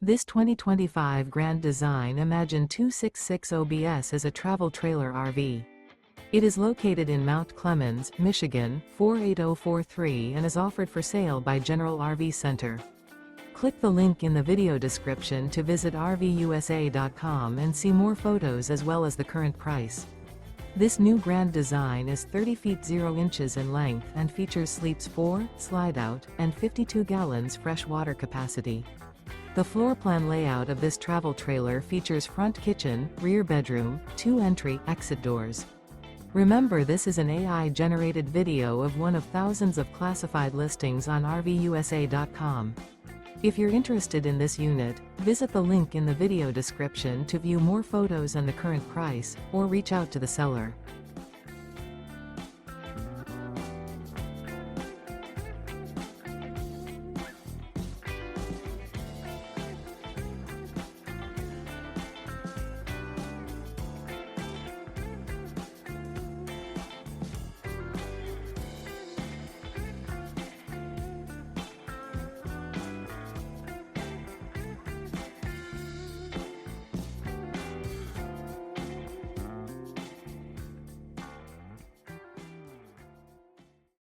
This 2025 Grand Design Imagine 266 OBS is a travel trailer RV. It is located in Mount Clemens, Michigan, 48043 and is offered for sale by General RV Center. Click the link in the video description to visit RVUSA.com and see more photos as well as the current price. This new Grand Design is 30 feet 0 inches in length and features sleeps 4, Slideout, and 52 gallons fresh water capacity. The floor plan layout of this travel trailer features front kitchen, rear bedroom, 2 entry/exit doors. Remember, this is an AI-generated video of one of thousands of classified listings on RVUSA.com. If you're interested in this unit, visit the link in the video description to view more photos and the current price, or reach out to the seller.